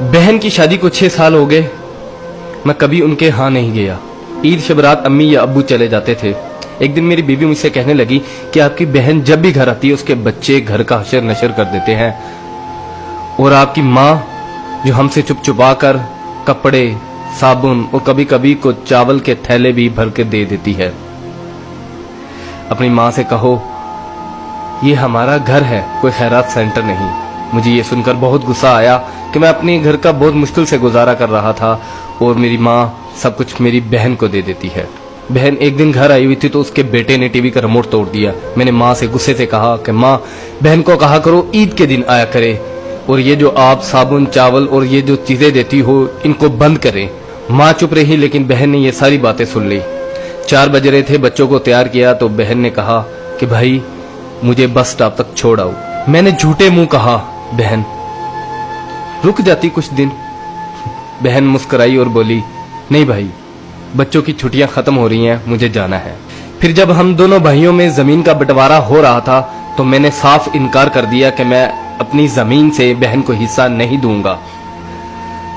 बहन की शादी को 6 साल हो गए, मैं कभी उनके यहाँ नहीं गया। ईद शब रात अम्मी या अब्बू चले जाते थे। एक दिन मेरी बीवी मुझसे कहने लगी कि आपकी बहन जब भी घर आती है उसके बच्चे घर का हशर नशर कर देते हैं, और आपकी माँ जो हमसे चुप चुपा कर कपड़े, साबुन और कभी कभी को चावल के थैले भी भर के दे देती है। अपनी माँ से कहो ये हमारा घर है, कोई खैरात सेंटर नहीं। मुझे ये सुनकर बहुत गुस्सा आया कि मैं अपने घर का बहुत मुश्किल से गुजारा कर रहा था और मेरी माँ सब कुछ मेरी बहन को दे देती है। बहन एक दिन घर आई हुई थी तो उसके बेटे ने टीवी का रिमोट तोड़ दिया। मैंने माँ से गुस्से से कहा कि माँ, बहन को कहा करो ईद के दिन आया करे, और ये जो आप साबुन, चावल और ये जो चीजें देती हो इनको बंद करें। माँ चुप रही, लेकिन बहन ने ये सारी बातें सुन ली। 4 बज रहे थे, बच्चों को तैयार किया तो बहन ने कहा कि भाई मुझे बस स्टॉप तक छोड़ आओ। मैंने झूठे मुंह कहा बहन रुक जाती कुछ दिन। बहन मुस्कुराई और बोली नहीं भाई, बच्चों की छुट्टियां खत्म हो रही हैं, मुझे जाना है। फिर जब हम दोनों भाइयों में जमीन का बंटवारा हो रहा था तो मैंने साफ इनकार कर दिया कि मैं अपनी जमीन से बहन को हिस्सा नहीं दूंगा।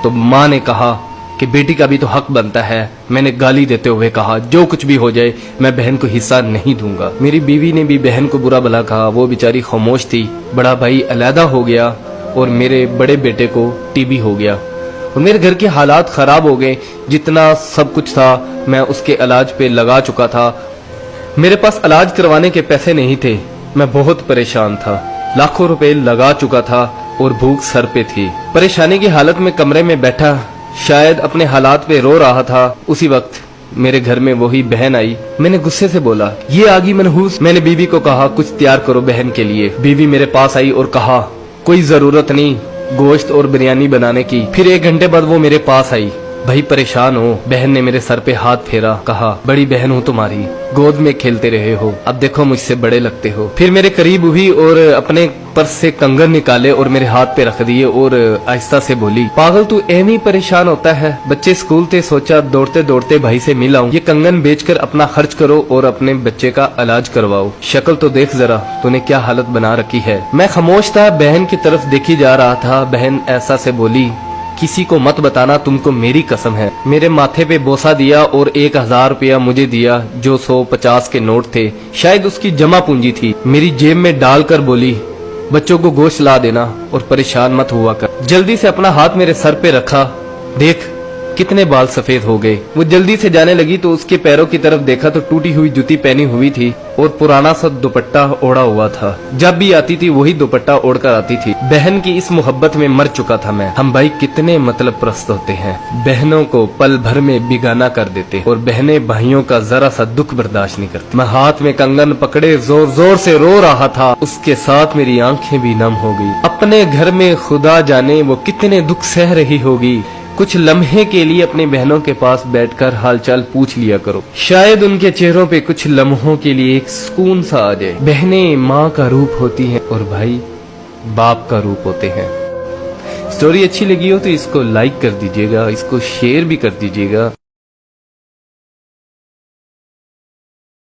तो माँ ने कहा कि बेटी का भी तो हक बनता है। मैंने गाली देते हुए कहा जो कुछ भी हो जाए मैं बहन को हिस्सा नहीं दूंगा। मेरी बीवी ने भी बहन को बुरा भला कहा, वो बेचारी खामोश थी। बड़ा भाई अलहदा हो गया और मेरे बड़े बेटे को टीबी हो गया और मेरे घर के हालात खराब हो गए। जितना सब कुछ था मैं उसके इलाज पे लगा चुका था। मेरे पास इलाज करवाने के पैसे नहीं थे। मैं बहुत परेशान था, लाखों रुपए लगा चुका था और भूख सर पे थी। परेशानी की हालत में कमरे में बैठा शायद अपने हालात पे रो रहा था। उसी वक्त मेरे घर में वही बहन आई। मैंने गुस्से से बोला ये आगी मनहूस। मैंने बीवी को कहा कुछ तैयार करो बहन के लिए। बीवी मेरे पास आई और कहा कोई जरूरत नहीं गोश्त और बिरयानी बनाने की। फिर 1 घंटे बाद वो मेरे पास आई। भाई परेशान हो। बहन ने मेरे सर पे हाथ फेरा, कहा बड़ी बहन हूँ तुम्हारी, गोद में खेलते रहे हो, अब देखो मुझसे बड़े लगते हो। फिर मेरे करीब हुई और अपने पर्स से कंगन निकाले और मेरे हाथ पे रख दिए और आहिस्ता से बोली पागल तू एम ही परेशान होता है। बच्चे स्कूल थे, सोचा दौड़ते दौड़ते भाई से मिल आऊं। ये कंगन बेचकर अपना खर्च करो और अपने बच्चे का इलाज करवाओ। शक्ल तो देख जरा तूने क्या हालत बना रखी है। मैं खामोश था, बहन की तरफ देखी जा रहा था। बहन ऐसा से बोली किसी को मत बताना, तुमको मेरी कसम है। मेरे माथे पे बोसा दिया और 1000 रुपया मुझे दिया जो 150 के नोट थे, शायद उसकी जमा पूंजी थी। मेरी जेब में डालकर बोली बच्चों को गोश्त ला देना और परेशान मत हुआ कर। जल्दी से अपना हाथ मेरे सर पे रखा, देख कितने बाल सफेद हो गए। वो जल्दी से जाने लगी तो उसके पैरों की तरफ देखा तो टूटी हुई जूती पहनी हुई थी और पुराना सा दुपट्टा ओढ़ा हुआ था। जब भी आती थी वही दुपट्टा ओढ़कर आती थी। बहन की इस मोहब्बत में मर चुका था मैं। हम भाई कितने मतलब प्रस्त होते हैं, बहनों को पल भर में बिगाना कर देते और बहनें भाइयों का जरा सा दुख बर्दाश्त नहीं करती। मैं हाथ में कंगन पकड़े जोर जोर से रो रहा था, उसके साथ मेरी आंखें भी नम हो गई। अपने घर में खुदा जाने वो कितने दुख सह रही होगी। कुछ लम्हे के लिए अपनी बहनों के पास बैठकर हालचाल पूछ लिया करो, शायद उनके चेहरों पे कुछ लम्हों के लिए एक सुकून सा आ जाए। बहनें माँ का रूप होती हैं और भाई बाप का रूप होते हैं। स्टोरी अच्छी लगी हो तो इसको लाइक कर दीजिएगा, इसको शेयर भी कर दीजिएगा।